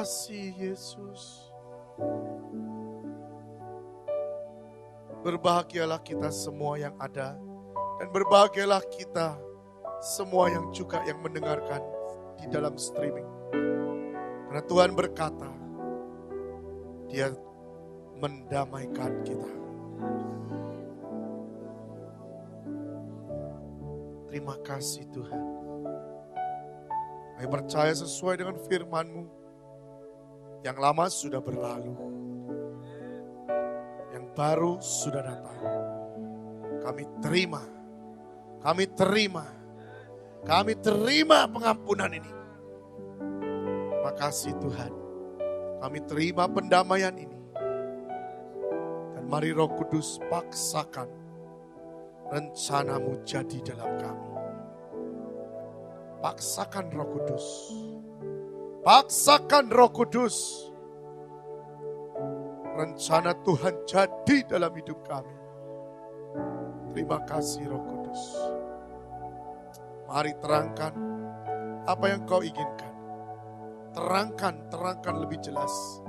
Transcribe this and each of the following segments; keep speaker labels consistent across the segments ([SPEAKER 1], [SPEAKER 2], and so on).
[SPEAKER 1] kasih Yesus. Berbahagialah kita semua yang ada, dan berbahagialah kita semua yang juga yang mendengarkan di dalam streaming. Karena Tuhan berkata, Dia mendamaikan kita. Terima kasih Tuhan. Kami percaya sesuai dengan firman-Mu, yang lama sudah berlalu, yang baru sudah datang. Kami terima, kami terima, kami terima pengampunan ini. Terima kasih Tuhan. Kami terima pendamaian ini. Dan mari Roh Kudus paksakan rencana-Mu jadi dalam kami. Paksakan Roh Kudus. Paksakan Roh Kudus. Rencana Tuhan jadi dalam hidup kami. Terima kasih Roh Kudus. Mari terangkan apa yang Kau inginkan. Terangkan lebih jelas.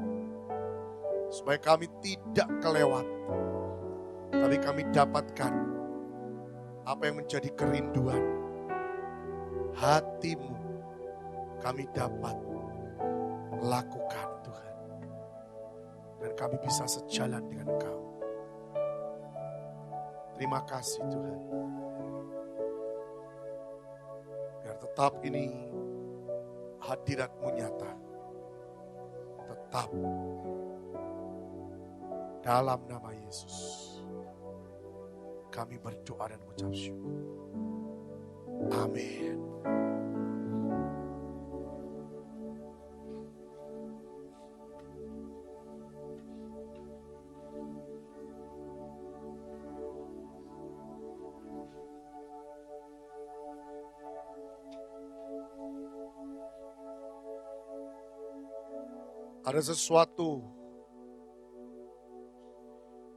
[SPEAKER 1] Supaya kami tidak kelewat. Tapi kami dapatkan apa yang menjadi kerinduan hati-Mu. Kami dapat lakukan Tuhan. Dan kami bisa sejalan dengan Engkau. Terima kasih Tuhan. Biar tetap ini hadirat-Mu nyata. Tetap dalam nama Yesus. Kami berdoa dan mengucap syukur. Amin. Ada sesuatu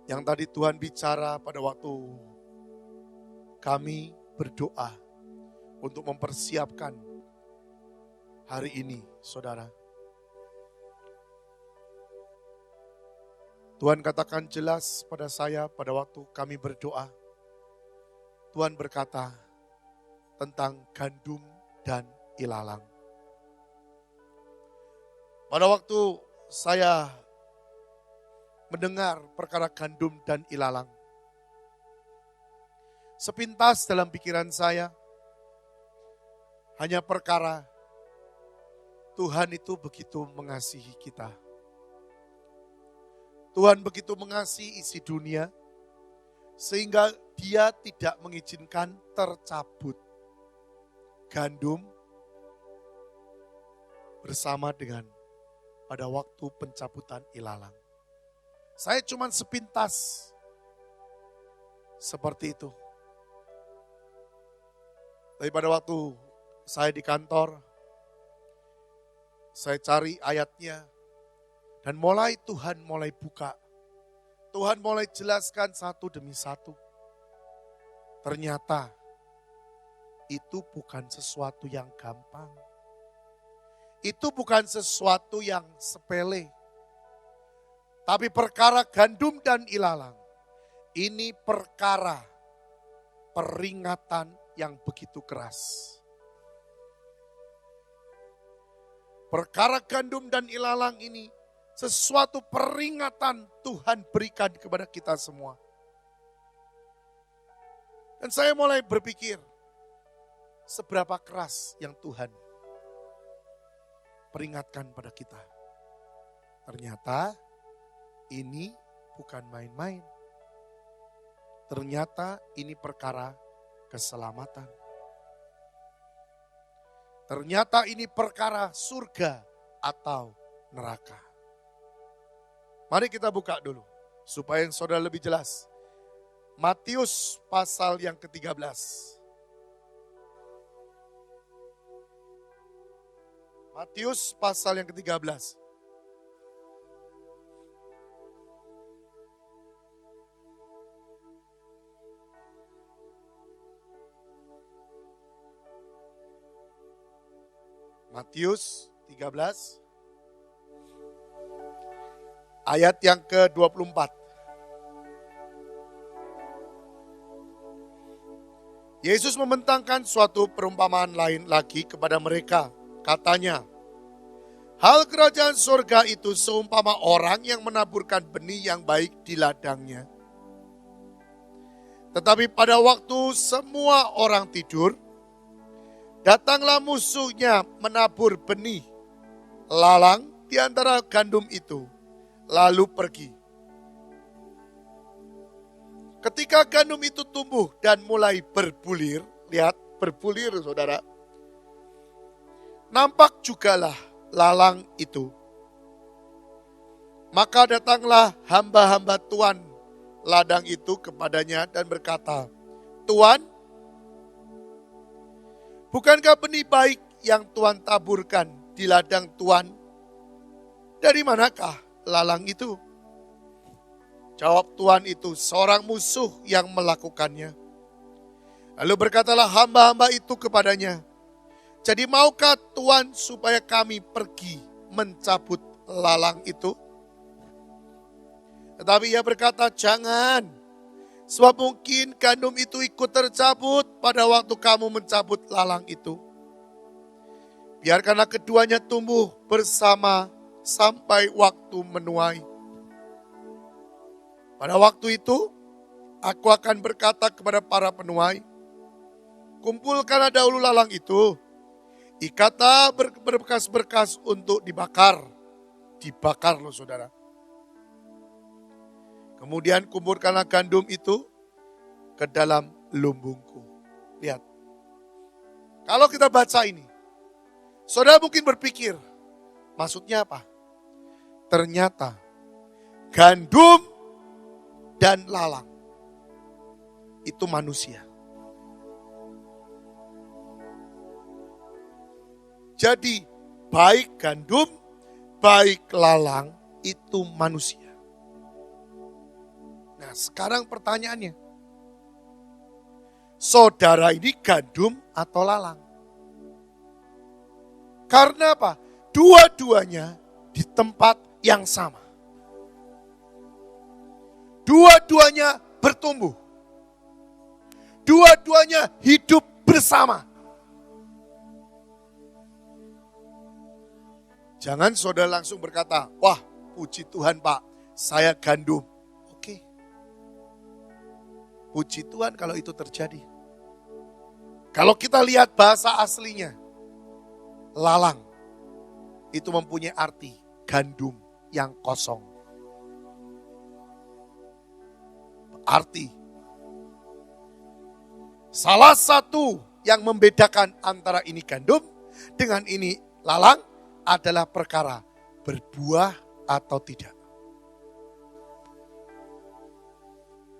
[SPEAKER 1] yang tadi Tuhan bicara pada waktu kami berdoa untuk mempersiapkan hari ini, saudara. Tuhan katakan jelas pada saya pada waktu kami berdoa. Tuhan berkata tentang gandum dan ilalang. Pada waktu saya mendengar perkara gandum dan ilalang, sepintas dalam pikiran saya hanya perkara Tuhan itu begitu mengasihi kita. Tuhan begitu mengasihi isi dunia sehingga Dia tidak mengizinkan tercabut gandum bersama dengan pada waktu pencabutan ilalang. Saya cuma sepintas seperti itu. Tapi pada waktu saya di kantor, saya cari ayatnya, dan Tuhan mulai buka. Tuhan mulai jelaskan satu demi satu. Ternyata itu bukan sesuatu yang gampang. Itu bukan sesuatu yang sepele. Tapi perkara gandum dan ilalang, ini perkara peringatan yang begitu keras. Perkara gandum dan ilalang ini sesuatu peringatan Tuhan berikan kepada kita semua. Dan saya mulai berpikir, seberapa keras yang Tuhan peringatkan pada kita. Ternyata ini bukan main-main. Ternyata ini perkara keselamatan. Ternyata ini perkara surga atau neraka. Mari kita buka dulu supaya yang saudara lebih jelas. Matius pasal yang ke-13. Matius pasal yang ke-13. Matius 13 Ayat yang ke-24. Yesus membentangkan suatu perumpamaan lain lagi kepada mereka. Katanya, hal kerajaan surga itu seumpama orang yang menaburkan benih yang baik di ladangnya. Tetapi pada waktu semua orang tidur, datanglah musuhnya menabur benih lalang di antara gandum itu, lalu pergi. Ketika gandum itu tumbuh dan mulai berbulir, lihat berbulir saudara, nampak jugalah lalang itu. Maka datanglah hamba-hamba Tuan ladang itu kepadanya dan berkata, Tuan, bukankah benih baik yang Tuan taburkan di ladang Tuan? Dari manakah lalang itu? Jawab Tuan itu, seorang musuh yang melakukannya. Lalu berkatalah hamba-hamba itu kepadanya, jadi maukah Tuan supaya kami pergi mencabut lalang itu? Tetapi ia berkata, jangan, sebab mungkin gandum itu ikut tercabut pada waktu kamu mencabut lalang itu. Biarkanlah keduanya tumbuh bersama sampai waktu menuai. Pada waktu itu, aku akan berkata kepada para penuai, kumpulkanlah dahulu lalang itu, ikatlah berbekas-berkas untuk dibakar. Dibakar loh saudara. Kemudian kumpulkanlah gandum itu ke dalam lumbungku. Lihat. Kalau kita baca ini, saudara mungkin berpikir, maksudnya apa? Ternyata gandum dan lalang itu manusia. Jadi baik gandum, baik lalang itu manusia. Nah sekarang pertanyaannya, saudara ini gandum atau lalang? Karena apa? Dua-duanya di tempat yang sama. Dua-duanya bertumbuh. Dua-duanya hidup bersama. Jangan saudara langsung berkata, wah puji Tuhan Pak, saya gandum. Oke. Puji Tuhan kalau itu terjadi. Kalau kita lihat bahasa aslinya, lalang itu mempunyai arti gandum yang kosong. Arti salah satu yang membedakan antara ini gandum dengan ini lalang adalah perkara berbuah atau tidak.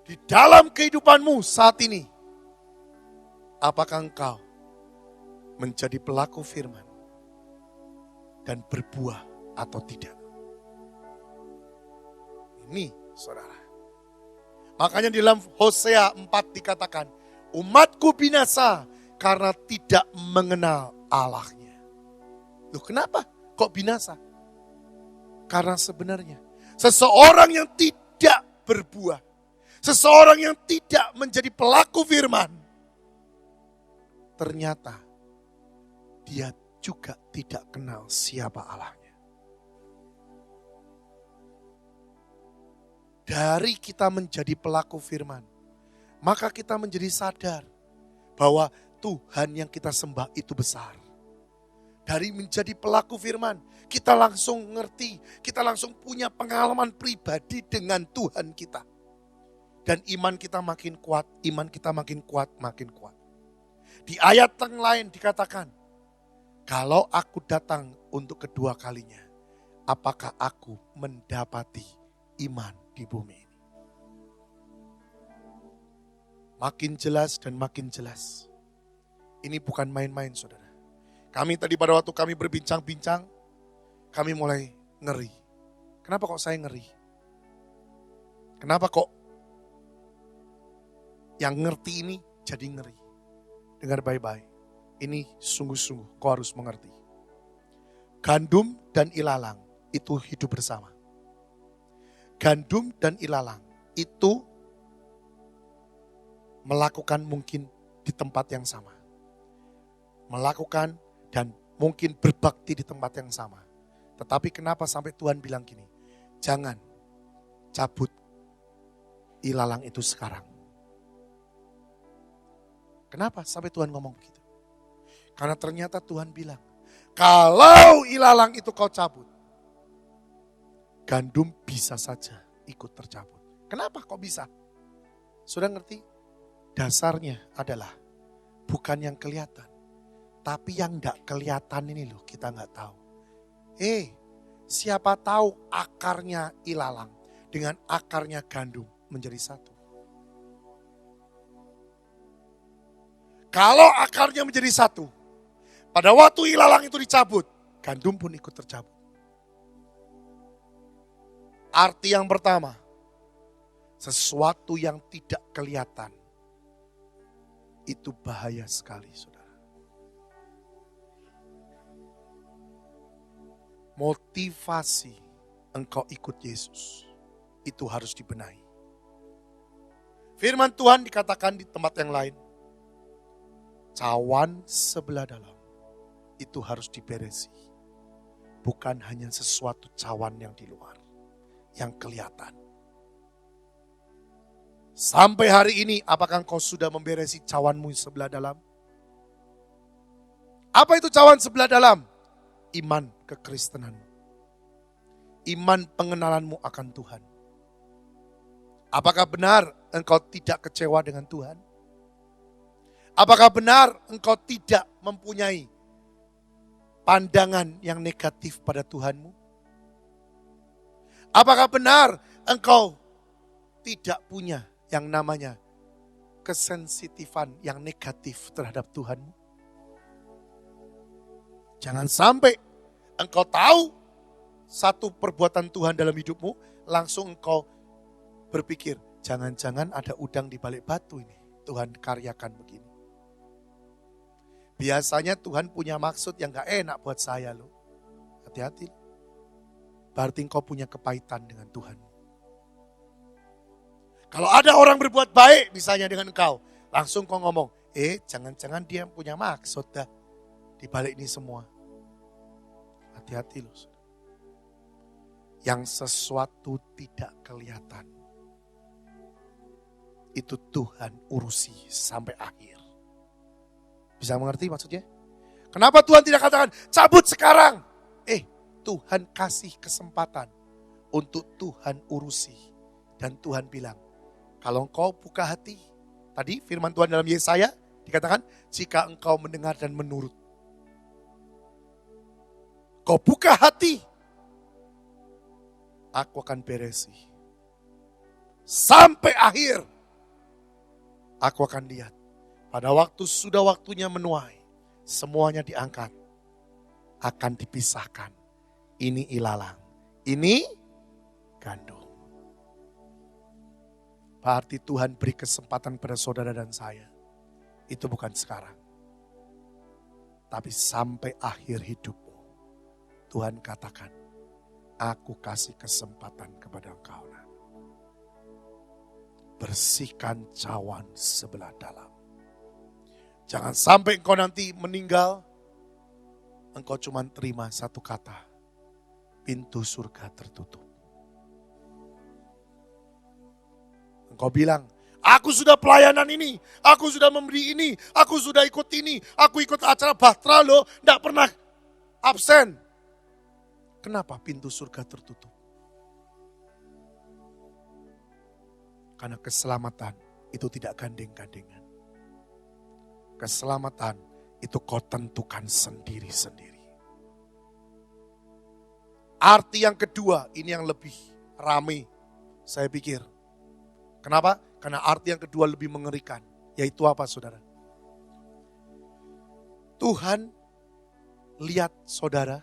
[SPEAKER 1] Di dalam kehidupanmu saat ini, apakah engkau menjadi pelaku firman dan berbuah atau tidak? Ini saudara. Makanya di dalam Hosea 4 dikatakan, umatku binasa karena tidak mengenal Allahnya. Loh kenapa kok binasa? Karena sebenarnya seseorang yang tidak berbuah, seseorang yang tidak menjadi pelaku firman, ternyata dia juga tidak kenal siapa Allahnya. Dari kita menjadi pelaku firman, maka kita menjadi sadar bahwa Tuhan yang kita sembah itu besar. Dari menjadi pelaku firman, kita langsung ngerti, kita langsung punya pengalaman pribadi dengan Tuhan kita. Dan iman kita makin kuat, iman kita makin kuat, makin kuat. Di ayat yang lain dikatakan, kalau aku datang untuk kedua kalinya, apakah aku mendapati iman di bumi ini? Makin jelas dan makin jelas. Ini bukan main-main saudara. Kami tadi pada waktu kami berbincang-bincang, kami mulai ngeri. Kenapa kok saya ngeri? Kenapa kok yang ngerti ini jadi ngeri? Dengar baik-baik. Ini sungguh-sungguh kau harus mengerti. Gandum dan ilalang itu hidup bersama. gandum dan ilalang itu melakukan mungkin di tempat yang sama. Melakukan dan mungkin berbakti di tempat yang sama. Tetapi kenapa sampai Tuhan bilang gini, jangan cabut ilalang itu sekarang. Kenapa sampai Tuhan ngomong begitu? Karena ternyata Tuhan bilang, kalau ilalang itu kau cabut, gandum bisa saja ikut tercabut. Kenapa kok bisa? Sudah ngerti? Dasarnya adalah bukan yang kelihatan. Tapi yang gak kelihatan ini loh kita gak tahu. Siapa tahu akarnya ilalang dengan akarnya gandum menjadi satu. Kalau akarnya menjadi satu, pada waktu ilalang itu dicabut, gandum pun ikut tercabut. Arti yang pertama, sesuatu yang tidak kelihatan, itu bahaya sekali, saudara. Motivasi engkau ikut Yesus, itu harus dibenahi. Firman Tuhan dikatakan di tempat yang lain, cawan sebelah dalam itu harus diberesi. Bukan hanya sesuatu cawan yang di luar, yang kelihatan. Sampai hari ini, apakah engkau sudah memberesi cawanmu sebelah dalam? Apa itu cawan sebelah dalam? Iman kekristenanmu. Iman pengenalanmu akan Tuhan. Apakah benar engkau tidak kecewa dengan Tuhan? Apakah benar engkau tidak mempunyai pandangan yang negatif pada Tuhanmu? Apakah benar engkau tidak punya yang namanya kesensitifan yang negatif terhadap Tuhanmu? Jangan sampai engkau tahu satu perbuatan Tuhan dalam hidupmu, langsung engkau berpikir, jangan-jangan ada udang di balik batu ini. Tuhan karyakan begini. Biasanya Tuhan punya maksud yang gak enak buat saya loh. Hati-hati. Berarti engkau punya kepahitan dengan Tuhan. Kalau ada orang berbuat baik misalnya dengan engkau, langsung kau ngomong, jangan-jangan dia punya maksud dah di balik ini semua. Hati-hati loh. Yang sesuatu tidak kelihatan, itu Tuhan urusi sampai akhir. Bisa mengerti maksudnya? Kenapa Tuhan tidak katakan, cabut sekarang? Tuhan kasih kesempatan untuk Tuhan urusi. Dan Tuhan bilang, kalau engkau buka hati, tadi firman Tuhan dalam Yesaya dikatakan, jika engkau mendengar dan menurut. Kau buka hati, aku akan beresi. Sampai akhir, aku akan lihat. Pada waktu sudah waktunya menuai, semuanya diangkat. Akan dipisahkan. Ini ilalang, ini gandum. Berarti Tuhan beri kesempatan pada saudara dan saya. Itu bukan sekarang. Tapi sampai akhir hidupmu. Tuhan katakan, aku kasih kesempatan kepada engkau. Bersihkan cawan sebelah dalam. Jangan sampai engkau nanti meninggal, engkau cuma terima satu kata, pintu surga tertutup. Engkau bilang, aku sudah pelayanan ini, aku sudah memberi ini, aku sudah ikut ini, aku ikut acara Bahtera loh, tidak pernah absen. Kenapa pintu surga tertutup? Karena keselamatan itu tidak gandeng-gandengan. Keselamatan itu kau tentukan sendiri-sendiri. Arti yang kedua, ini yang lebih ramai saya pikir. Kenapa? Karena arti yang kedua lebih mengerikan. Yaitu apa saudara? Tuhan lihat saudara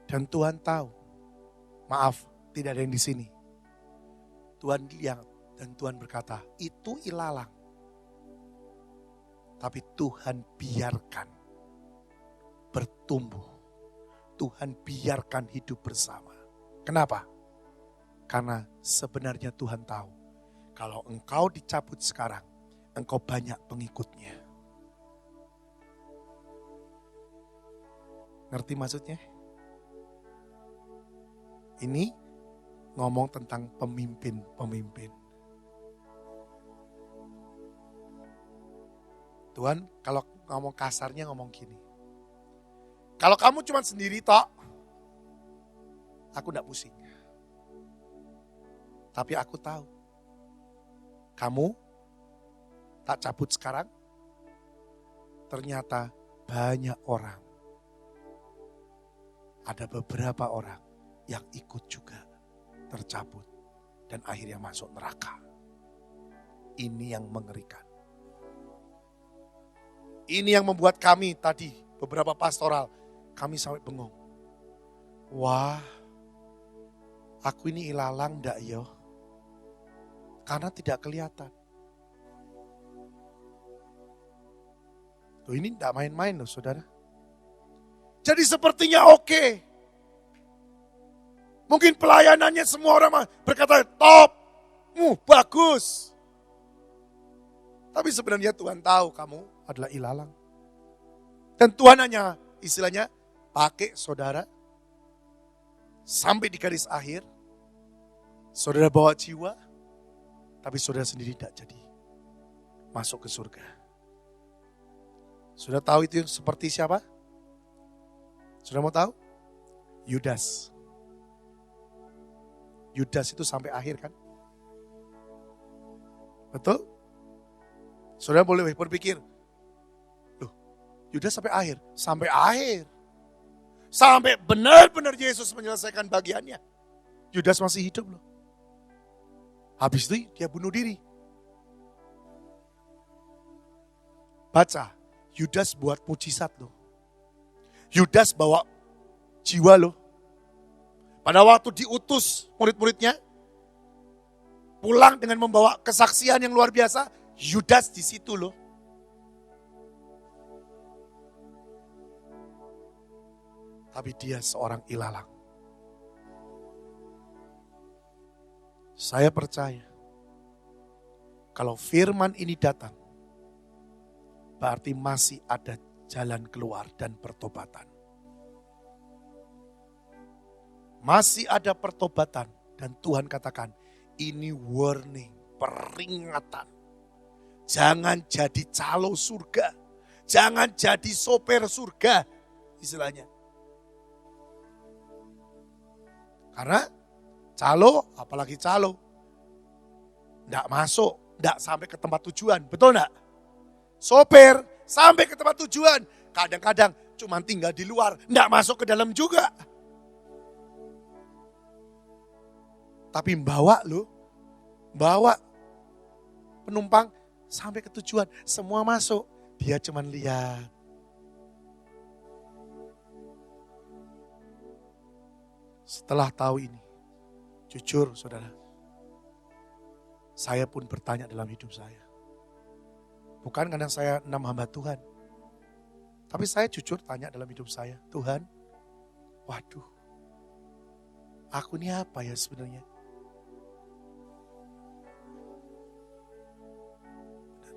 [SPEAKER 1] dan Tuhan tahu. Maaf, tidak ada yang di sini. Tuhan lihat dan Tuhan berkata, itu ilalang. Tapi Tuhan biarkan bertumbuh. Tuhan biarkan hidup bersama. Kenapa? Karena sebenarnya Tuhan tahu, kalau engkau dicabut sekarang, engkau banyak pengikutnya. Ngerti maksudnya? Ini ngomong tentang pemimpin-pemimpin. Tuhan kalau ngomong kasarnya ngomong gini. Kalau kamu cuma sendiri tok, aku enggak pusing. Tapi aku tahu, kamu tak cabut sekarang, ternyata banyak orang. Ada beberapa orang yang ikut juga tercabut dan akhirnya masuk neraka. Ini yang mengerikan. Ini yang membuat kami tadi, beberapa pastoral, kami sampai bengong. Wah, aku ini ilalang ndak yo? Karena tidak kelihatan. Tuh ini ndak main-main loh saudara. Jadi sepertinya oke. Mungkin pelayanannya semua orang berkata top, bagus. Tapi sebenarnya Tuhan tahu kamu adalah ilalang. Dan Tuhan hanya istilahnya pakai saudara sampai di garis akhir. Saudara bawa jiwa, tapi saudara sendiri tidak jadi masuk ke surga. Sudah tahu itu seperti siapa? Sudah mau tahu? Yudas. Yudas itu sampai akhir kan? Betul? Saudara boleh berpikir, loh Yudas sampai akhir? Sampai akhir. Sampai benar-benar Yesus menyelesaikan bagiannya. Yudas masih hidup loh. Habis itu dia bunuh diri. Baca, Yudas buat mujizat loh. Yudas bawa jiwa loh. Pada waktu diutus murid-muridnya, pulang dengan membawa kesaksian yang luar biasa, Yudas di situ loh. Tapi dia seorang ilalang. Saya percaya, kalau firman ini datang, berarti masih ada jalan keluar dan pertobatan. Masih ada pertobatan dan Tuhan katakan, ini warning, peringatan. Jangan jadi calo surga. Jangan jadi sopir surga, istilahnya. Karena calo, apalagi calo, enggak masuk, enggak sampai ke tempat tujuan, betul enggak? Sopir sampai ke tempat tujuan, kadang-kadang cuma tinggal di luar, enggak masuk ke dalam juga. Tapi bawa penumpang sampai ke tujuan, semua masuk, dia cuma lihat. Setelah tahu ini, jujur saudara, saya pun bertanya dalam hidup saya. Bukan karena saya 6 hamba Tuhan. Tapi saya jujur tanya dalam hidup saya, Tuhan, waduh, aku ini apa ya sebenarnya?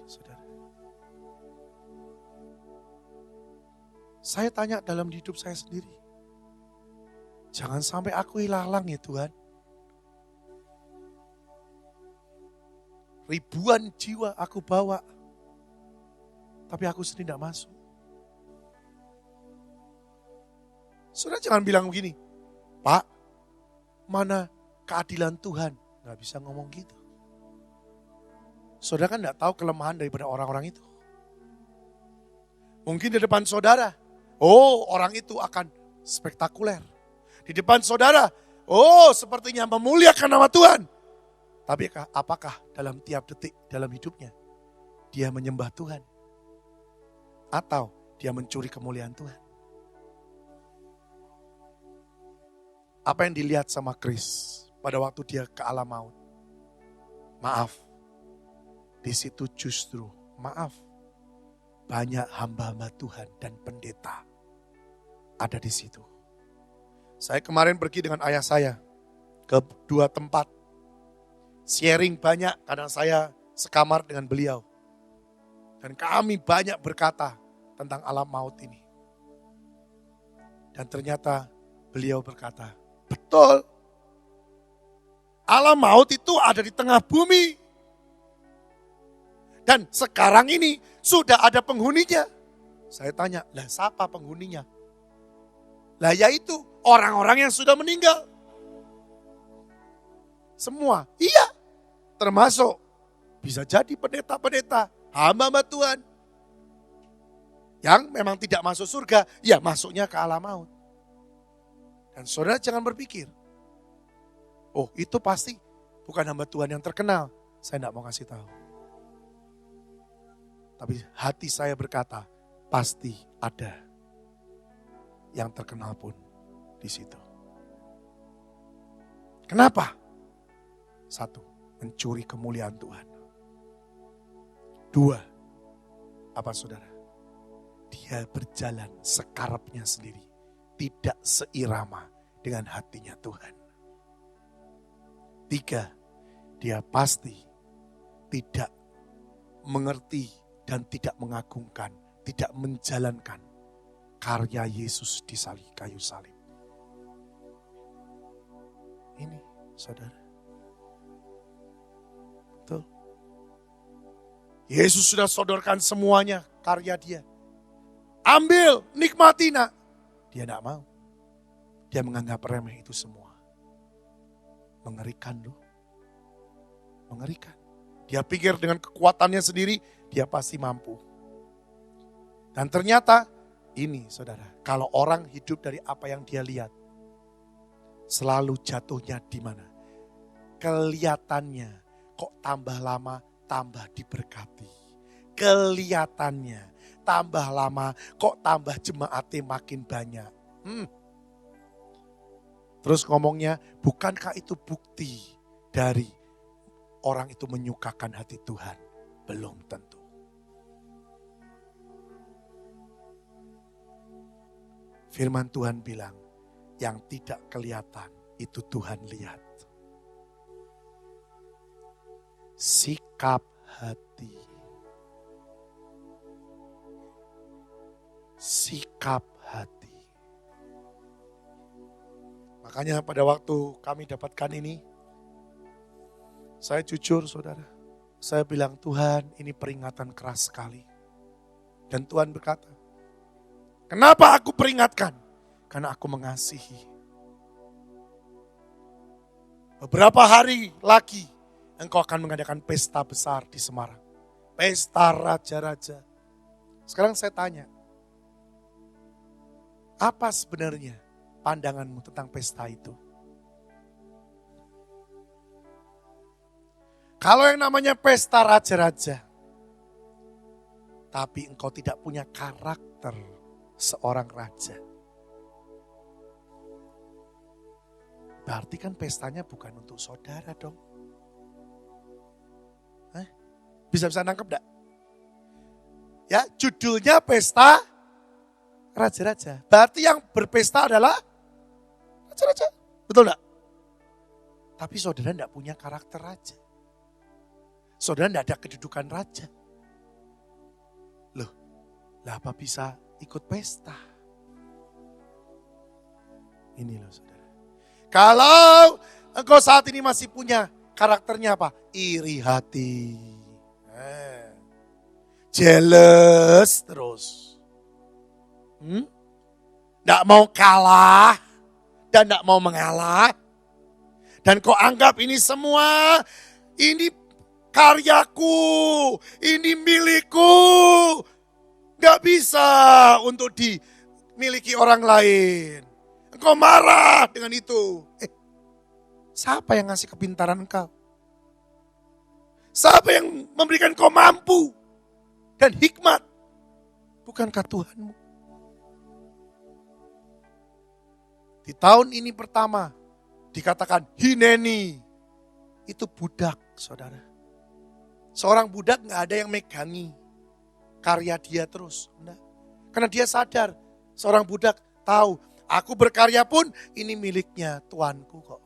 [SPEAKER 1] Saudara, saya tanya dalam hidup saya sendiri. Jangan sampai aku ilalang ya Tuhan. Ribuan jiwa aku bawa. Tapi aku sendiri tidak masuk. Saudara jangan bilang begini, Pak, mana keadilan Tuhan? Gak bisa ngomong gitu. Saudara kan tidak tahu kelemahan daripada orang-orang itu. Mungkin di depan saudara, orang itu akan spektakuler. Di depan saudara, sepertinya memuliakan nama Tuhan. Tapi apakah dalam tiap detik dalam hidupnya, dia menyembah Tuhan? Atau dia mencuri kemuliaan Tuhan? Apa yang dilihat sama Kris pada waktu dia ke alam maut? Maaf, di situ justru banyak hamba-hamba Tuhan dan pendeta ada di situ. Saya kemarin pergi dengan ayah saya ke 2 tempat. Sharing banyak karena saya sekamar dengan beliau. Dan kami banyak berkata tentang alam maut ini. Dan ternyata beliau berkata, betul. Alam maut itu ada di tengah bumi. Dan sekarang ini sudah ada penghuninya. Saya tanya, lah siapa penghuninya? Lah yaitu orang-orang yang sudah meninggal. Semua, iya. Termasuk bisa jadi pendeta-pendeta, hamba-hamba Tuhan. Yang memang tidak masuk surga, ya masuknya ke alam maut. Dan saudara jangan berpikir, oh itu pasti bukan hamba Tuhan yang terkenal. Saya tidak mau kasih tahu. Tapi hati saya berkata, pasti ada yang terkenal pun di situ. Kenapa? 1, mencuri kemuliaan Tuhan. 2, apa saudara? Dia berjalan sekarapnya sendiri. Tidak seirama dengan hatinya Tuhan. 3, dia pasti tidak mengerti dan tidak mengagungkan, tidak menjalankan karya Yesus di kayu salib. Ini saudara. Betul. Yesus sudah sodorkan semuanya karya dia. Ambil, nikmati nak. Dia tidak mau. Dia menganggap remeh itu semua. Mengerikan loh. Mengerikan. Dia pikir dengan kekuatannya sendiri, dia pasti mampu. Dan ternyata ini saudara, kalau orang hidup dari apa yang dia lihat, selalu jatuhnya di mana? Kelihatannya kok tambah lama tambah diberkati. Kelihatannya tambah lama kok tambah jemaatnya makin banyak. Terus ngomongnya, bukankah itu bukti dari orang itu menyukakan hati Tuhan? Belum tentu. Firman Tuhan bilang, yang tidak kelihatan itu Tuhan lihat. Sikap hati. Sikap hati. Makanya pada waktu kami dapatkan ini, saya jujur saudara, saya bilang, Tuhan ini peringatan keras sekali. Dan Tuhan berkata, kenapa aku peringatkan? Karena aku mengasihi. Beberapa hari lagi, engkau akan mengadakan pesta besar di Semarang. Pesta raja-raja. Sekarang saya tanya, apa sebenarnya pandanganmu tentang pesta itu? Kalau yang namanya pesta raja-raja, tapi engkau tidak punya karakter seorang raja, berarti kan pestanya bukan untuk saudara dong. Bisa-bisa nangkep enggak? Ya, judulnya pesta raja-raja. Berarti yang berpesta adalah raja-raja. Betul enggak? Tapi saudara enggak punya karakter raja. Saudara tidak ada kedudukan raja. Loh, lah apa bisa ikut pesta? Ini loh saudara. Kalau engkau saat ini masih punya karakternya apa? Iri hati. Jealous terus. Tidak mau kalah dan tidak mau mengalah. Dan kau anggap ini semua, ini karyaku, ini milikku. Gak bisa untuk dimiliki orang lain. Engkau marah dengan itu. Siapa yang ngasih kepintaran engkau? Siapa yang memberikan engkau mampu dan hikmat? Bukankah Tuhanmu? Di tahun ini pertama dikatakan hineni. Itu budak saudara. Seorang budak gak ada yang megangi karya dia terus. Enggak. Karena dia sadar, seorang budak tahu, aku berkarya pun ini miliknya Tuanku kok.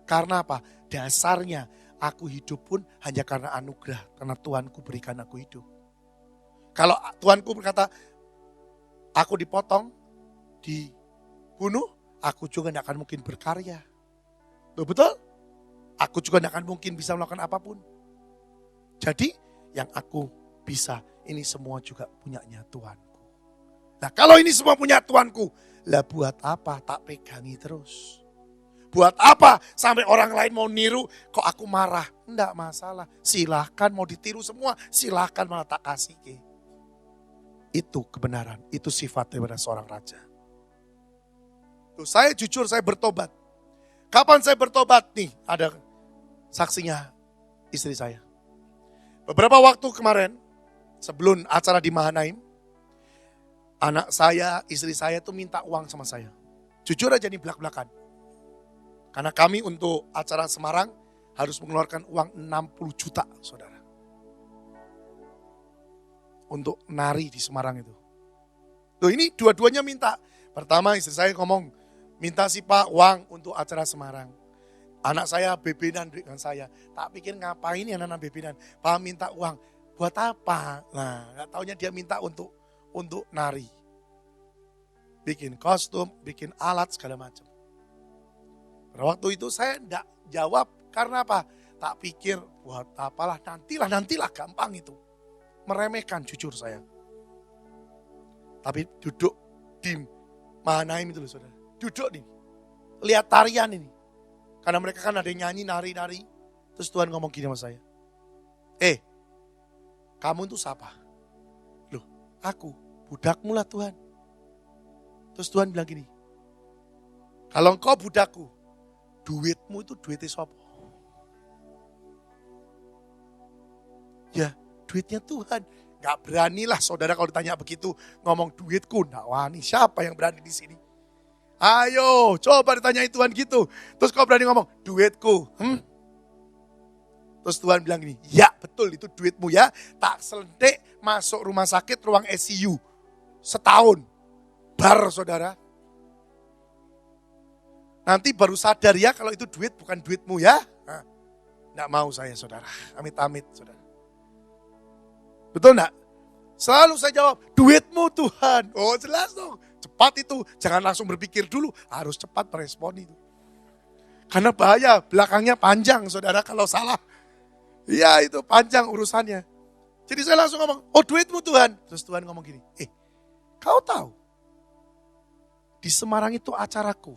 [SPEAKER 1] Karena apa? Dasarnya aku hidup pun hanya karena anugerah. Karena Tuhanku berikan aku hidup. Kalau Tuhanku berkata, aku dipotong, dibunuh, aku juga tidak akan mungkin berkarya. Betul? Aku juga tidak akan mungkin bisa melakukan apapun. Jadi yang aku bisa, ini semua juga punyanya Tuhanku. Nah kalau ini semua punya Tuhanku, lah buat apa tak pegangi terus? Buat apa sampai orang lain mau niru, kok aku marah? Enggak masalah, silahkan mau ditiru semua, silahkan malah tak kasih. Itu kebenaran, itu sifat daripada seorang raja. Tuh, saya jujur, saya bertobat. Kapan saya bertobat? Nih, ada saksinya istri saya. Beberapa waktu kemarin, sebelum acara di Mahanaim, anak saya, istri saya tuh minta uang sama saya. Jujur aja nih belak-belakan. Karena kami untuk acara Semarang harus mengeluarkan uang 60 juta, saudara. Untuk nari di Semarang itu. Tuh ini dua-duanya minta. Pertama istri saya ngomong, minta sih Pak uang untuk acara Semarang. Anak saya bebenan dengan saya. Tak pikir ngapain ya anak bebenan. Pak minta uang. Buat apa? Nah gak taunya dia minta untuk nari. Bikin kostum, bikin alat segala macam. Pada waktu itu saya enggak jawab. Karena apa? Tak pikir buat apalah, nantilah gampang itu. Meremehkan jujur saya. Tapi duduk di Mahanaim itu loh saudara. Duduk nih. Lihat tarian ini. Karena mereka kan ada yang nyanyi, nari-nari. Terus Tuhan ngomong gini sama saya. Kamu itu siapa? Loh, aku. Budakmu lah Tuhan. Terus Tuhan bilang gini. Kalau engkau budakku, duitmu itu duitnya siapa? Ya, duitnya Tuhan. Gak beranilah saudara kalau ditanya begitu ngomong duitku. Nah, wani siapa yang berani di sini? Ayo, coba ditanyain Tuhan gitu. Terus kau berani ngomong, duitku. Terus Tuhan bilang gini, ya betul itu duitmu ya. Tak selentik masuk rumah sakit, ruang ICU. Setahun. Bar saudara. Nanti baru sadar ya kalau itu duit bukan duitmu ya. Nah, nggak mau saya saudara. Amit-amit saudara. Betul enggak? Selalu saya jawab, duitmu Tuhan. Oh jelas dong. Cepat itu, jangan langsung berpikir dulu, harus cepat merespon itu. Karena bahaya, belakangnya panjang saudara kalau salah. Iya itu panjang urusannya. Jadi saya langsung ngomong, oh duitmu Tuhan. Terus Tuhan ngomong gini, kau tahu, di Semarang itu acaraku.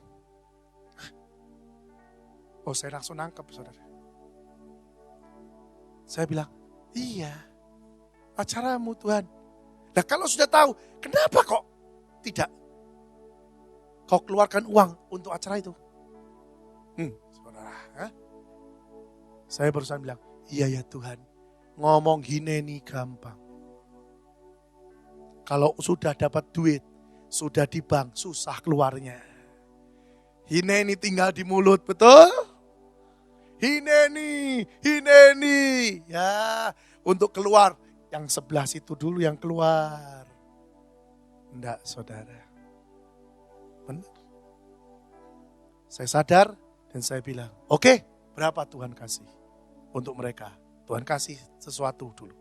[SPEAKER 1] Oh saya langsung nangkep saudara. Saya bilang, iya acaramu Tuhan. Nah kalau sudah tahu, kenapa kok tidak kau keluarkan uang untuk acara itu? Saudara, saya barusan bilang, iya ya Tuhan, ngomong gini nih gampang. Kalau sudah dapat duit, sudah di bank, susah keluarnya. Hineni tinggal di mulut, betul? Hineni. Ya, untuk keluar, yang sebelah situ dulu yang keluar. Enggak saudara. Benar. Saya sadar dan saya bilang, oke, berapa Tuhan kasih untuk mereka? Tuhan kasih sesuatu dulu.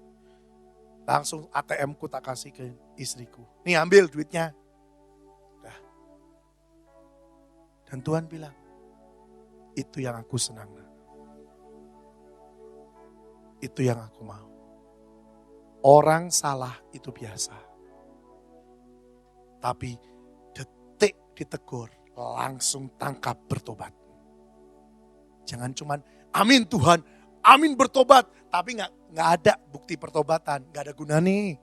[SPEAKER 1] Langsung ATM-ku tak kasih ke istriku. Nih ambil duitnya. Dah. Dan Tuhan bilang, itu yang aku senang. Itu yang aku mau. Orang salah itu biasa. Tapi detik ditegur, langsung tangkap bertobat. Jangan cuman amin Tuhan, amin bertobat. Tapi nggak ada bukti pertobatan, nggak ada gunanya.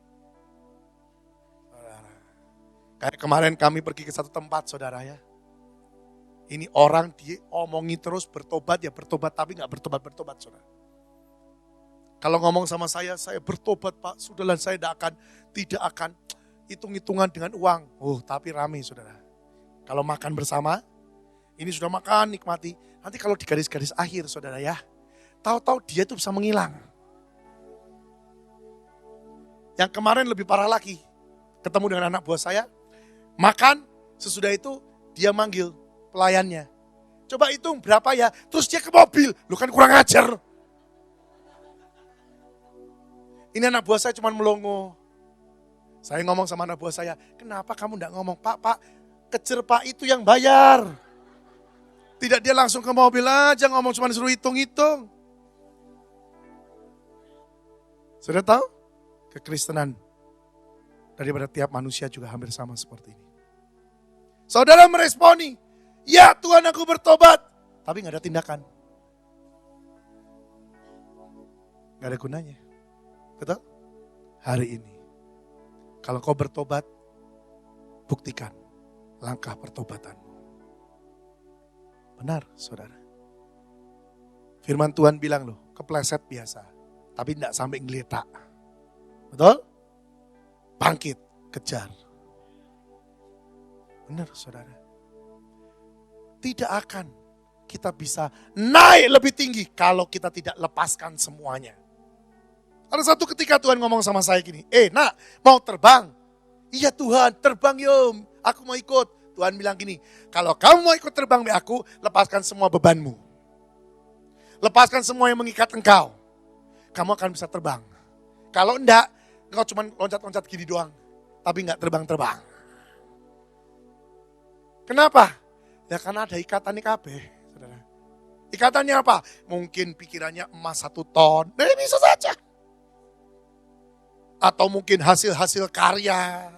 [SPEAKER 1] Kayak kemarin kami pergi ke satu tempat saudara ya. Ini orang diomongi terus bertobat ya bertobat, tapi nggak bertobat saudara. Kalau ngomong sama saya bertobat Pak, sudahlah saya tidak akan hitung-hitungan dengan uang. Oh tapi rame saudara. Kalau makan bersama, ini sudah makan nikmati. Nanti kalau di garis-garis akhir saudara ya, tahu-tahu dia itu bisa menghilang. Yang kemarin lebih parah lagi, ketemu dengan anak buah saya, makan sesudah itu dia manggil pelayannya. Coba hitung berapa ya. Terus dia ke mobil. Lu kan kurang ajar. Ini anak buah saya cuma melongo. Saya ngomong sama anak buah saya, kenapa kamu enggak ngomong, Pak, kejar Pak itu yang bayar. Tidak, dia langsung ke mobil aja ngomong, cuma disuruh hitung-hitung. Sudah tahu? Kekristenan daripada tiap manusia juga hampir sama seperti ini. Saudara meresponi, ya Tuhan aku bertobat, tapi gak ada tindakan. Gak ada gunanya. Betul? Hari ini, kalau kau bertobat, buktikan langkah pertobatanmu. Benar, saudara. Firman Tuhan bilang loh, kepleset biasa, tapi tidak sampai ngeletak. Betul? Bangkit, kejar. Benar, saudara. Tidak akan kita bisa naik lebih tinggi kalau kita tidak lepaskan semuanya. Ada satu ketika Tuhan ngomong sama saya gini, nak mau terbang? Iya Tuhan, terbang yom, aku mau ikut. Tuhan bilang gini, kalau kamu mau ikut terbang dengan aku, lepaskan semua bebanmu. Lepaskan semua yang mengikat engkau. Kamu akan bisa terbang. Kalau enggak, engkau cuma loncat-loncat gini doang, tapi enggak terbang-terbang. Kenapa? Ya karena ada ikatan kabeh, saudara. Ikatannya apa? Mungkin pikirannya emas 1 ton, bisa saja. Atau mungkin hasil-hasil karya,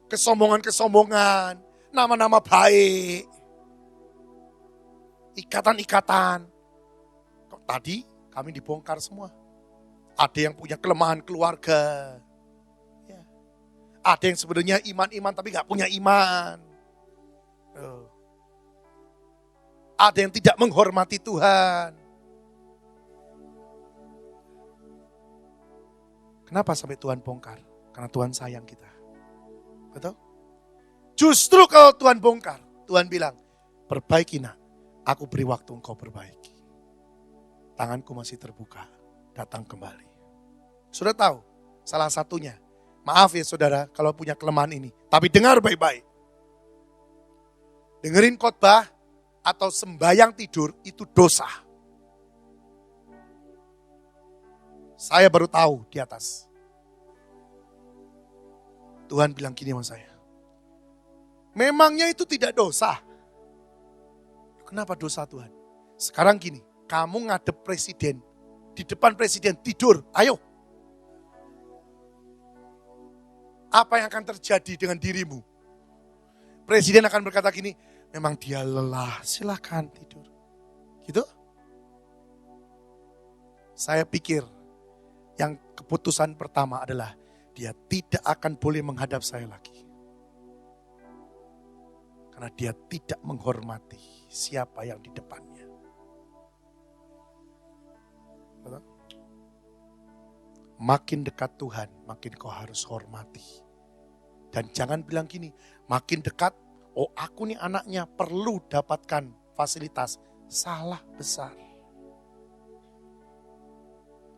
[SPEAKER 1] kesombongan-kesombongan, nama-nama baik, ikatan-ikatan. Kok tadi kami dibongkar semua. Ada yang punya kelemahan keluarga. Ya. Ada yang sebenarnya iman-iman tapi gak punya iman. Ada yang tidak menghormati Tuhan. Kenapa sampai Tuhan bongkar? Karena Tuhan sayang kita. Betul? Justru kalau Tuhan bongkar, Tuhan bilang, perbaiki nak, aku beri waktu engkau perbaiki. Tanganku masih terbuka, datang kembali. Sudah tahu, salah satunya, maaf ya saudara kalau punya kelemahan ini, tapi dengar baik-baik. Dengerin khotbah atau sembahyang tidur itu dosa. Saya baru tahu di atas. Tuhan bilang gini sama saya. Memangnya itu tidak dosa? Kenapa dosa Tuhan? Sekarang gini, kamu ngadep presiden. Di depan presiden tidur, ayo. Apa yang akan terjadi dengan dirimu? Presiden akan berkata gini, memang dia lelah, silakan tidur. Gitu? Saya pikir, yang keputusan pertama adalah dia tidak akan boleh menghadap saya lagi. Karena dia tidak menghormati siapa yang di depannya. Makin dekat Tuhan, makin kau harus hormati. Dan jangan bilang gini, makin dekat, oh aku nih anaknya perlu dapatkan fasilitas. Salah besar.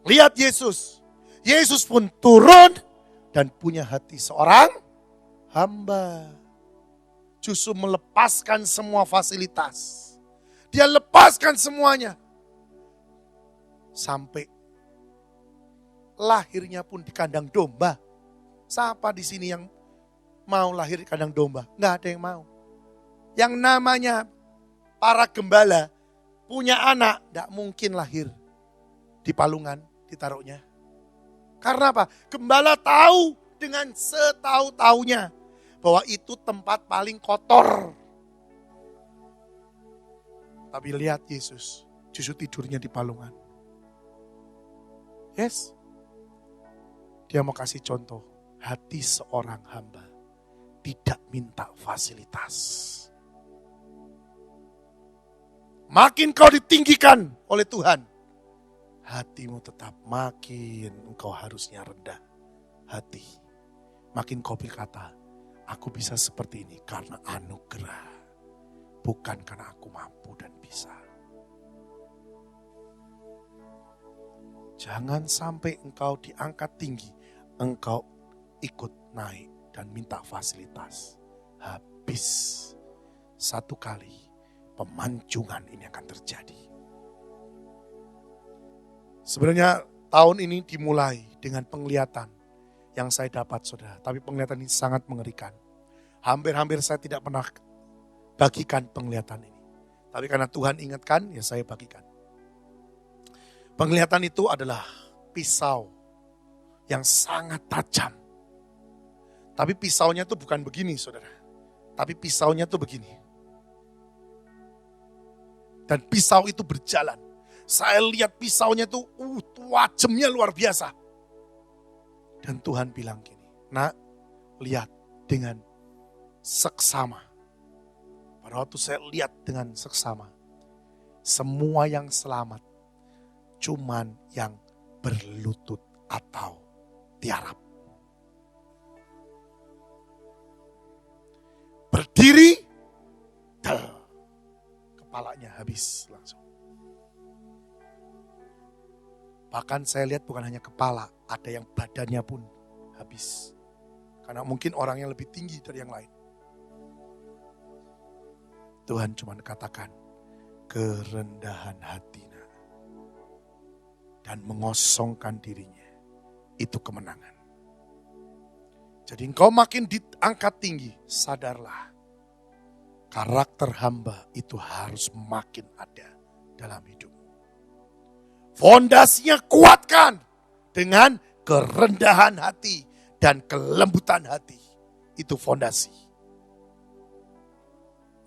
[SPEAKER 1] Lihat Yesus. Yesus pun turun dan punya hati seorang hamba. Justru melepaskan semua fasilitas. Dia lepaskan semuanya. Sampai lahirnya pun di kandang domba. Siapa di sini yang mau lahir di kandang domba? Nggak ada yang mau. Yang namanya para gembala punya anak, nggak mungkin lahir di palungan ditaruhnya. Karena apa? Gembala tahu dengan setahu-tahunya bahwa itu tempat paling kotor. Tapi lihat Yesus, justru tidurnya di palungan. Yes. Dia mau kasih contoh, hati seorang hamba tidak minta fasilitas. Makin kau ditinggikan oleh Tuhan, hatimu tetap makin engkau harusnya rendah hati. Makin kau berkata, aku bisa seperti ini karena anugerah. Bukan karena aku mampu dan bisa. Jangan sampai engkau diangkat tinggi, engkau ikut naik dan minta fasilitas. Habis. Satu kali pemancungan ini akan terjadi. Sebenarnya tahun ini dimulai dengan penglihatan yang saya dapat, saudara. Tapi penglihatan ini sangat mengerikan. Hampir-hampir saya tidak pernah bagikan penglihatan ini. Tapi karena Tuhan ingatkan, ya saya bagikan. Penglihatan itu adalah pisau yang sangat tajam. Tapi pisaunya itu bukan begini, saudara. Tapi pisaunya itu begini. Dan pisau itu berjalan. Saya lihat pisaunya itu tajamnya luar biasa. Dan Tuhan bilang gini, nak, lihat dengan seksama. Pada waktu saya lihat dengan seksama, semua yang selamat cuman yang berlutut atau tiarap. Berdiri, kepalanya habis langsung. Bahkan saya lihat bukan hanya kepala, ada yang badannya pun habis. Karena mungkin orangnya lebih tinggi dari yang lain. Tuhan cuma katakan, kerendahan hati dan mengosongkan dirinya, itu kemenangan. Jadi engkau makin diangkat tinggi, sadarlah. Karakter hamba itu harus makin ada dalam hidup. Fondasinya kuatkan dengan kerendahan hati dan kelembutan hati. Itu fondasi.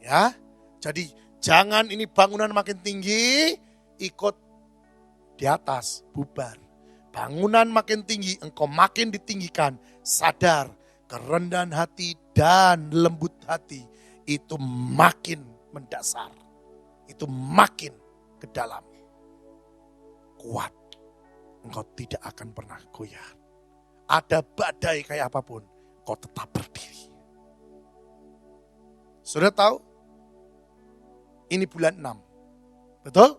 [SPEAKER 1] Ya, jadi jangan ini bangunan makin tinggi, ikut di atas, bubar. Bangunan makin tinggi, engkau makin ditinggikan. Sadar, kerendahan hati dan lembut hati itu makin mendasar. Itu makin ke dalam. Kuat, engkau tidak akan pernah goyah. Ada badai kayak apapun, kau tetap berdiri. Sudah tahu? Ini bulan 6. Betul?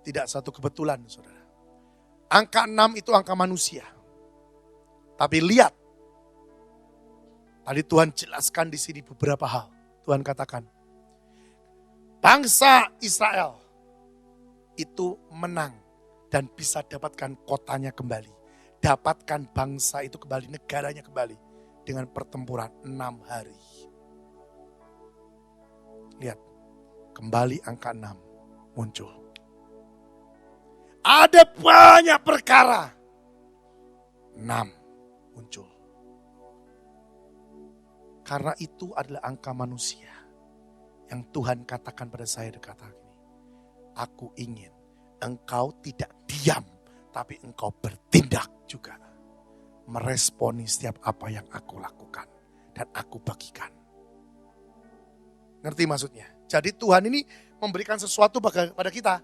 [SPEAKER 1] Tidak satu kebetulan, saudara. Angka 6 itu angka manusia. Tapi lihat, tadi Tuhan jelaskan di sini beberapa hal. Tuhan katakan, bangsa Israel itu menang dan bisa dapatkan kotanya kembali. Dapatkan bangsa itu kembali, negaranya kembali. Dengan pertempuran 6 hari. Lihat, kembali angka 6 muncul. Ada banyak perkara. 6 muncul. Karena itu adalah angka manusia. Yang Tuhan katakan pada saya berkata gini. Aku ingin engkau tidak diam, tapi engkau bertindak juga. Meresponi setiap apa yang aku lakukan dan aku bagikan. Ngerti maksudnya? Jadi Tuhan ini memberikan sesuatu pada kita.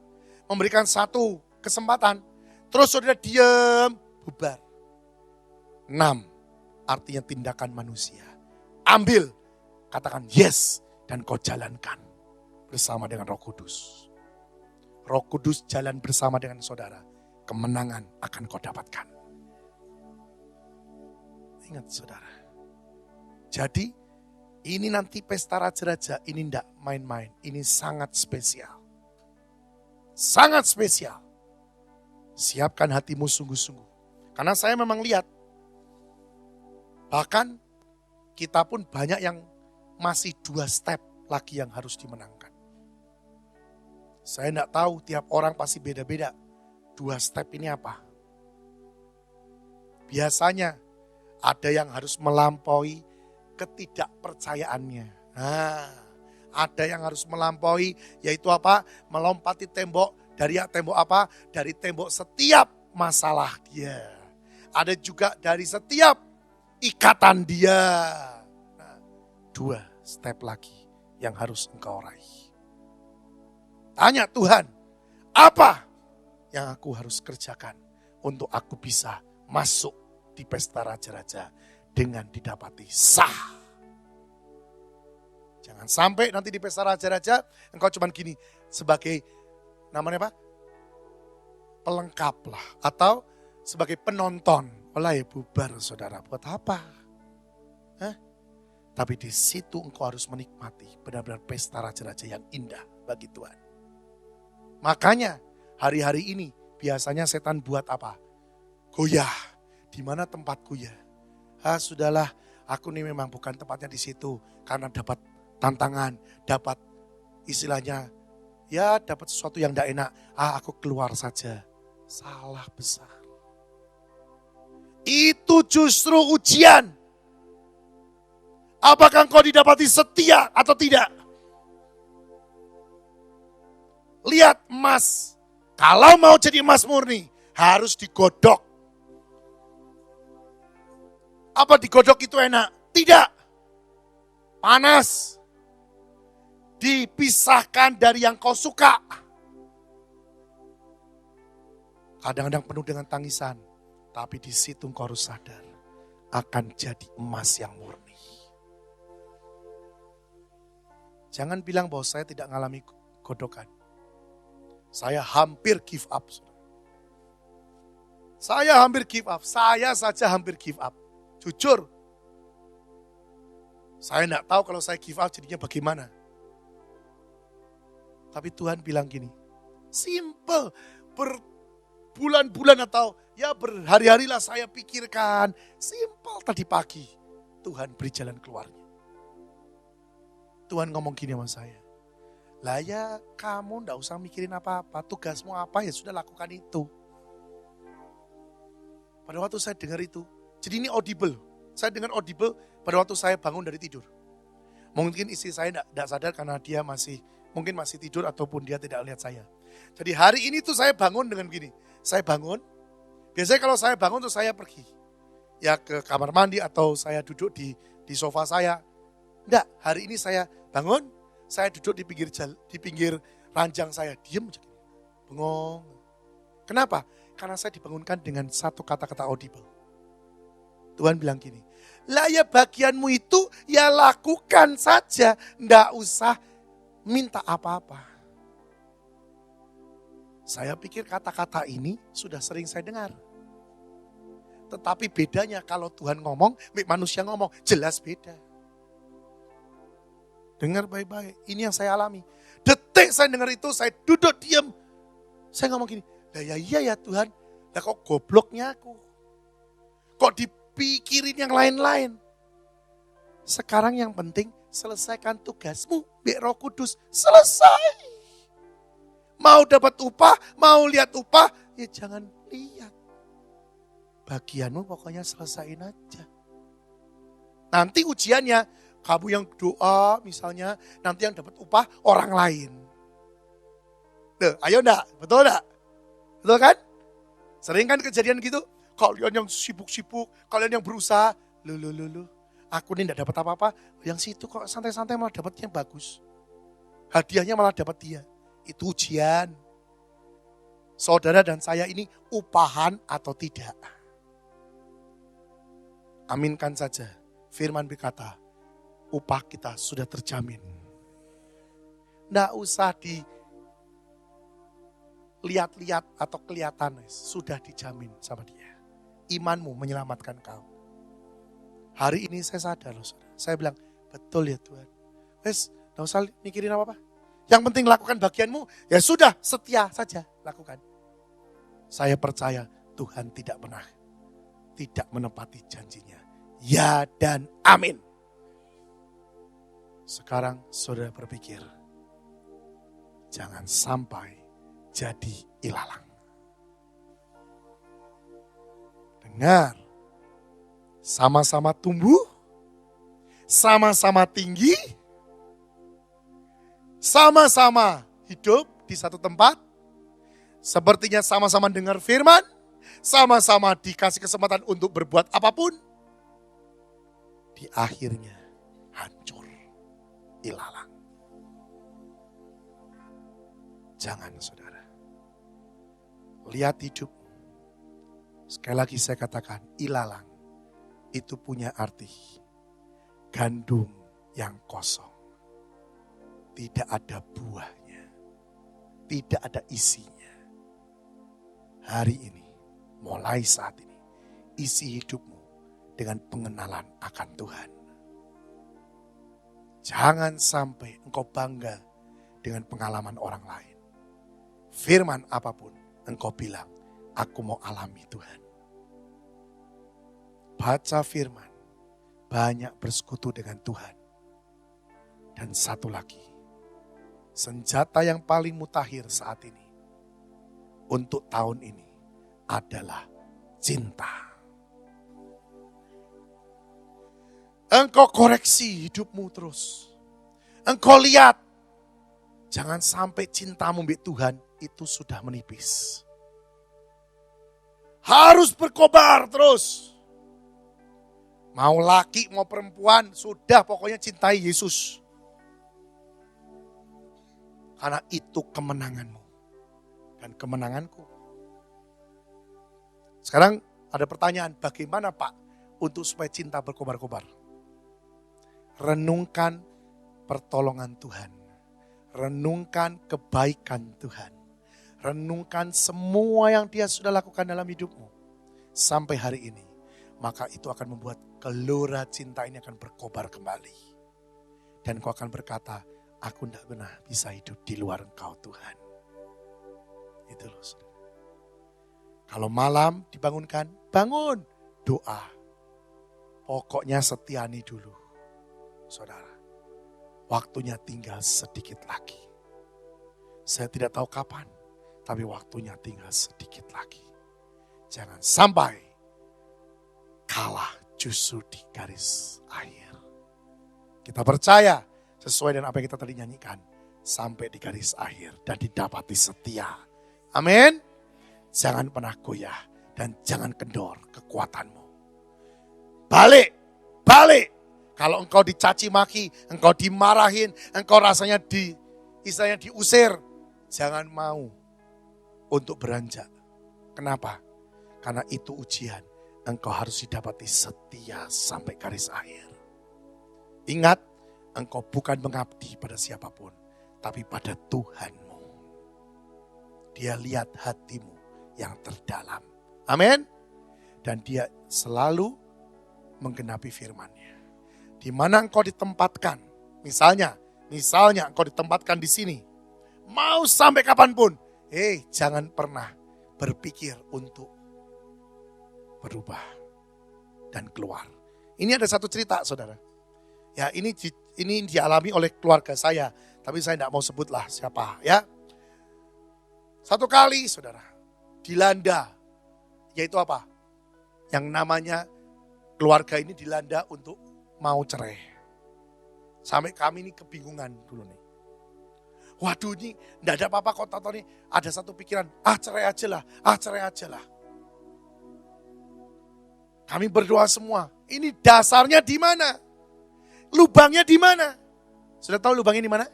[SPEAKER 1] Memberikan satu kesempatan. Terus saudara diam, bubar. 6, artinya tindakan manusia. Ambil, katakan yes, dan kau jalankan bersama dengan Roh Kudus. Roh Kudus jalan bersama dengan saudara. Kemenangan akan kau dapatkan. Ingat saudara. Jadi ini nanti pesta raja-raja ini tidak main-main. Ini sangat spesial. Sangat spesial. Siapkan hatimu sungguh-sungguh. Karena saya memang lihat. Bahkan kita pun banyak yang masih 2 step lagi yang harus dimenangkan. Saya tidak tahu, tiap orang pasti beda-beda. 2 step ini apa? Biasanya ada yang harus melampaui ketidakpercayaannya. Ada yang harus melampaui, yaitu apa? Melompati tembok. Dari tembok apa? Dari tembok setiap masalah dia. Ada juga dari setiap ikatan dia. 2 step lagi yang harus engkau raih. Tanya Tuhan, apa yang aku harus kerjakan untuk aku bisa masuk di pesta raja-raja dengan didapati sah. Jangan sampai nanti di pesta raja-raja engkau cuman gini sebagai namanya apa? Pelengkap lah atau sebagai penonton. Olah ya bubar saudara, buat apa? Tapi di situ engkau harus menikmati benar-benar pesta raja-raja yang indah. bagi Tuhan. Makanya hari-hari ini biasanya setan buat apa? Goyah. Di mana tempat goyah? Sudahlah, aku nih memang bukan tempatnya di situ karena dapat tantangan, dapat istilahnya ya dapat sesuatu yang tidak enak. Aku keluar saja. Salah besar. Itu justru ujian. Apakah engkau didapati setia atau tidak? Lihat emas. Kalau mau jadi emas murni, harus digodok. Apa digodok itu enak? Tidak. Panas. Dipisahkan dari yang kau suka. Kadang-kadang penuh dengan tangisan. Tapi di situ engkau harus sadar. Akan jadi emas yang murni. Jangan bilang bahwa saya tidak mengalami godokan. Saya hampir give up. Saya hampir give up. Saya saja hampir give up. Jujur. Saya tidak tahu kalau saya give up jadinya bagaimana. Tapi Tuhan bilang gini. Simple. Berbulan-bulan atau ya berhari-hari lah saya pikirkan. Simple tadi pagi. Tuhan beri jalan keluarnya. Tuhan ngomong gini sama saya. Lah ya kamu ndak usah mikirin apa-apa. Tugasmu apa ya sudah lakukan itu. Pada waktu saya dengar itu. Jadi ini audible. Saya dengar audible pada waktu saya bangun dari tidur. Mungkin istri saya ndak sadar karena dia mungkin masih tidur ataupun dia tidak lihat saya. Jadi hari ini tuh saya bangun dengan begini. Saya bangun. Biasanya kalau saya bangun tuh saya pergi. Ya ke kamar mandi atau saya duduk di sofa saya. Enggak, hari ini saya bangun, saya duduk di pinggir ranjang saya, diam aja gini. Bengong. Kenapa? Karena saya dibangunkan dengan satu kata-kata audible. Tuhan bilang gini, lah ya bagianmu itu ya lakukan saja, enggak usah minta apa-apa. Saya pikir kata-kata ini sudah sering saya dengar. Tetapi bedanya kalau Tuhan ngomong, manusia ngomong, jelas beda. Dengar baik-baik, ini yang saya alami. Detik saya dengar itu, saya duduk diam. Saya ngomong gini, lah ya iya ya Tuhan, lah kok gobloknya aku. Kok dipikirin yang lain-lain. Sekarang yang penting selesaikan tugasmu, Mbak Roh Kudus, selesai. Mau dapat upah, mau lihat upah, ya jangan lihat. Bagianmu pokoknya selesaiin aja. Nanti ujiannya, kamu yang doa misalnya, nanti yang dapat upah orang lain. Ayo enggak? Betul enggak? Betul kan? Sering kan kejadian gitu? Kalian yang sibuk-sibuk, kalian yang berusaha. Loh. Aku ini enggak dapat apa-apa. Yang situ kok santai-santai malah dapat yang bagus. Hadiahnya malah dapat dia. Itu ujian. Saudara dan saya ini upahan atau tidak. Aminkan saja. Firman berkata, upah kita sudah terjamin. Nggak usah dilihat-lihat atau kelihatan, sudah dijamin sama dia. Imanmu menyelamatkan kau. Hari ini saya sadar loh, saudara. Saya bilang, betul ya Tuhan. Wes, nggak usah mikirin apa-apa. Yang penting lakukan bagianmu, ya sudah, setia saja lakukan. Saya percaya Tuhan tidak menepati janjinya. Ya dan amin. Sekarang saudara berpikir, jangan sampai jadi ilalang. Dengar, sama-sama tumbuh, sama-sama tinggi, sama-sama hidup di satu tempat, sepertinya sama-sama dengar firman, sama-sama dikasih kesempatan untuk berbuat apapun, di akhirnya hancur, ilalang. Jangan saudara. Lihat hidup. Sekali lagi saya katakan, ilalang itu punya arti gandum yang kosong. Tidak ada buahnya. Tidak ada isinya. Hari ini, mulai saat ini, isi hidupmu dengan pengenalan akan Tuhan. Jangan sampai engkau bangga dengan pengalaman orang lain. Firman apapun engkau bilang, aku mau alami Tuhan. Baca firman, banyak bersekutu dengan Tuhan. Dan satu lagi, senjata yang paling mutakhir saat ini, untuk tahun ini adalah cinta. Engkau koreksi hidupmu terus. Engkau lihat, jangan sampai cintamu mbak Tuhan itu sudah menipis. Harus berkobar terus. Mau laki, mau perempuan, sudah pokoknya cintai Yesus. Karena itu kemenanganmu dan kemenanganku. Sekarang ada pertanyaan, bagaimana Pak untuk supaya cinta berkobar-kobar? Renungkan pertolongan Tuhan. Renungkan kebaikan Tuhan. Renungkan semua yang Dia sudah lakukan dalam hidupmu. Sampai hari ini. Maka itu akan membuat gelora cinta ini akan berkobar kembali. Dan kau akan berkata, aku tidak pernah bisa hidup di luar Engkau Tuhan. Itu loh saudara. Kalau malam dibangunkan, bangun. Doa. Pokoknya setiani dulu. Saudara, waktunya tinggal sedikit lagi. Saya tidak tahu kapan, tapi waktunya tinggal sedikit lagi. Jangan sampai kalah justru di garis akhir. Kita percaya sesuai dengan apa yang kita tadi nyanyikan, sampai di garis akhir dan didapati setia. Amin. Jangan pernah goyah dan jangan kendor kekuatanmu. Balik. Kalau engkau dicaci maki, engkau dimarahin, engkau rasanya istilahnya diusir, jangan mau untuk beranjak. Kenapa? Karena itu ujian. Engkau harus didapati setia sampai garis akhir. Ingat, engkau bukan mengabdi pada siapapun, tapi pada Tuhanmu. Dia lihat hatimu yang terdalam. Amin. Dan dia selalu menggenapi firman-Nya. Di mana engkau ditempatkan, misalnya engkau ditempatkan di sini, mau sampai kapanpun, jangan pernah berpikir untuk berubah dan keluar. Ini ada satu cerita saudara, ya ini dialami oleh keluarga saya, tapi saya tidak mau sebutlah siapa ya. Satu kali saudara, dilanda, yaitu apa? Yang namanya keluarga ini dilanda untuk mau cerai. Sampai kami ini kebingungan dulu nih. Waduh ini enggak ada apa-apa kok Tato nih. Ada satu pikiran, cerai aja lah. Kami berdoa semua. Ini dasarnya di mana? Lubangnya di mana? Sudah tahu lubangnya di mana?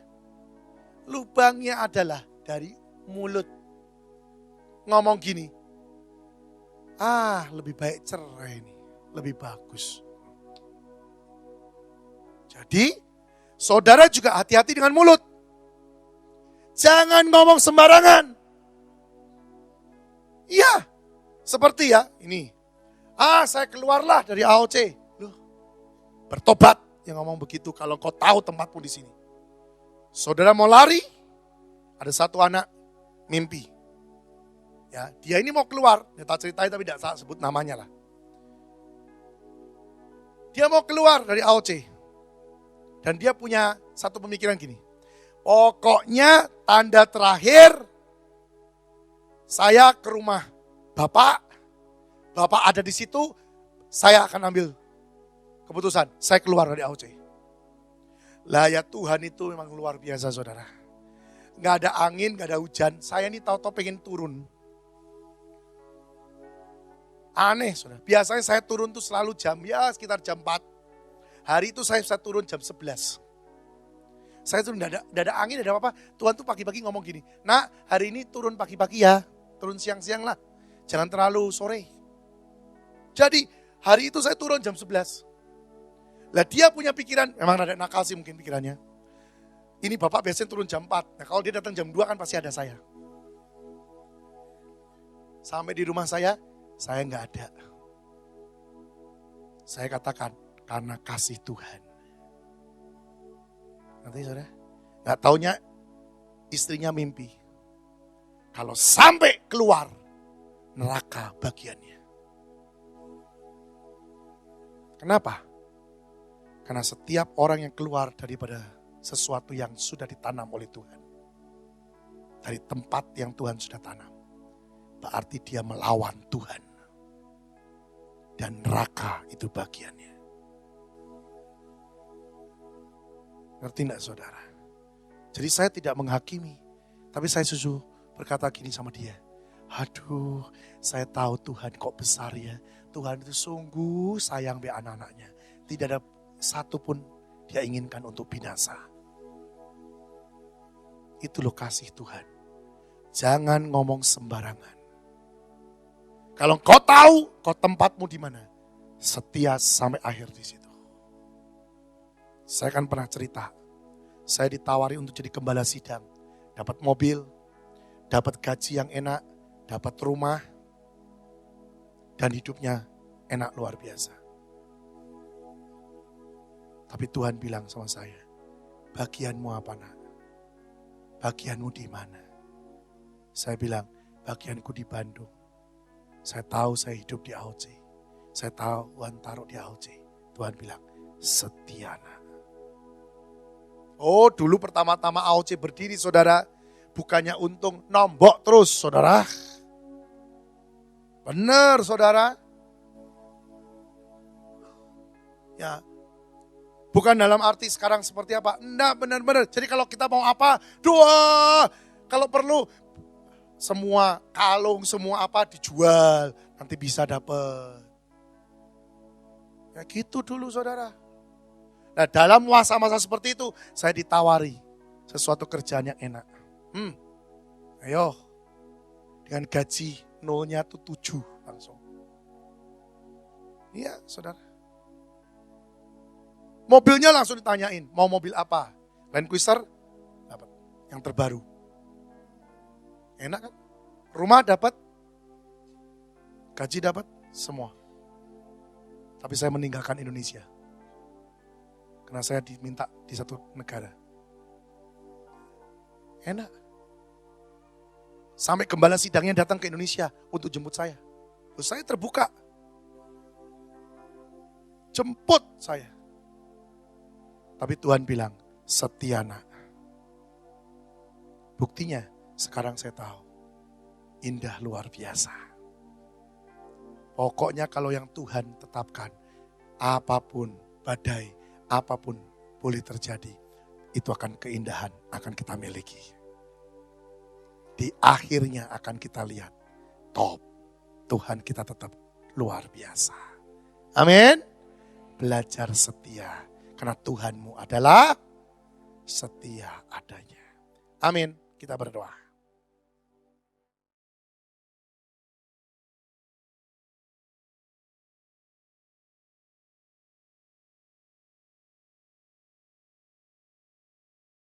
[SPEAKER 1] Lubangnya adalah dari mulut. Ngomong gini. Lebih baik cerai nih. Lebih bagus. Jadi, saudara juga hati-hati dengan mulut. Jangan ngomong sembarangan. Iya, seperti ya, ini. Saya keluarlah dari AOC. Loh, bertobat yang ngomong begitu kalau kau tahu tempatmu di sini. Saudara mau lari, ada satu anak mimpi. Ya, dia ini mau keluar, dia tak ceritain tapi tidak saya sebut namanya lah. Dia mau keluar dari AOC. Dan dia punya satu pemikiran gini. Pokoknya tanda terakhir saya ke rumah Bapak. Bapak ada di situ, saya akan ambil keputusan. Saya keluar dari AOC. Lah ya Tuhan itu memang luar biasa saudara. Gak ada angin, gak ada hujan. Saya ini tahu-tahu pengen turun. Aneh saudara. Biasanya saya turun tuh selalu sekitar jam 4. Hari itu saya bisa turun jam 11. Saya turun, tidak ada angin, tidak ada apa-apa. Tuhan tuh pagi-pagi ngomong gini, nak hari ini turun pagi-pagi ya. Turun siang-siang lah. Jangan terlalu sore. Jadi hari itu saya turun jam 11. Lah dia punya pikiran, memang ada nakal sih mungkin pikirannya. Ini bapak biasanya turun jam 4. Nah kalau dia datang jam 2 kan pasti ada saya. Sampai di rumah saya nggak ada. Saya katakan, karena kasih Tuhan. Nanti saudara, gak taunya istrinya mimpi. Kalau sampai keluar, neraka bagiannya. Kenapa? Karena setiap orang yang keluar daripada sesuatu yang sudah ditanam oleh Tuhan, dari tempat yang Tuhan sudah tanam, berarti dia melawan Tuhan. Dan neraka itu bagiannya. Ngerti enggak saudara? Jadi saya tidak menghakimi, tapi saya susu berkata gini sama dia. Aduh, saya tahu Tuhan kok besar ya. Tuhan itu sungguh sayang be anak-anaknya. Tidak ada satu pun dia inginkan untuk binasa. Itu loh kasih Tuhan. Jangan ngomong sembarangan. Kalau kau tahu, kau tempatmu di mana, setia sampai akhir di situ. Saya kan pernah cerita, saya ditawari untuk jadi gembala sidang, dapat mobil, dapat gaji yang enak, dapat rumah, dan hidupnya enak luar biasa. Tapi Tuhan bilang sama saya, bagianmu apa nak? Bagianmu di mana? Saya bilang, bagianku di Bandung. Saya tahu saya hidup di AOC. Saya tahu Tuhan taruh di AOC. Tuhan bilang, setia nak. Oh, dulu pertama-tama AOC berdiri saudara, bukannya untung, nombok terus saudara. Benar saudara. Ya, bukan dalam arti sekarang seperti apa. Enggak, benar-benar. Jadi kalau kita mau apa, doa. Kalau perlu, semua kalung, semua apa dijual. Nanti bisa dapat. Ya gitu dulu saudara. Nah dalam masa-masa seperti itu, saya ditawari sesuatu kerjaan yang enak. Ayo, dengan gaji nolnya tuh 7 langsung. Iya saudara. Mobilnya langsung ditanyain, mau mobil apa? Land Cruiser, dapat yang terbaru. Enak kan? Rumah dapat, gaji dapat, semua. Tapi saya meninggalkan Indonesia. Karena saya diminta di satu negara. Enak. Sampai gembala sidangnya datang ke Indonesia untuk jemput saya. Terus saya terbuka. Jemput saya. Tapi Tuhan bilang, setia nak. Buktinya sekarang saya tahu. Indah luar biasa. Pokoknya kalau yang Tuhan tetapkan, apapun badai, apapun boleh terjadi, itu akan keindahan, akan kita miliki. Di akhirnya akan kita lihat, top, Tuhan kita tetap luar biasa. Amin. Belajar setia, karena Tuhanmu adalah setia adanya. Amin. Kita berdoa.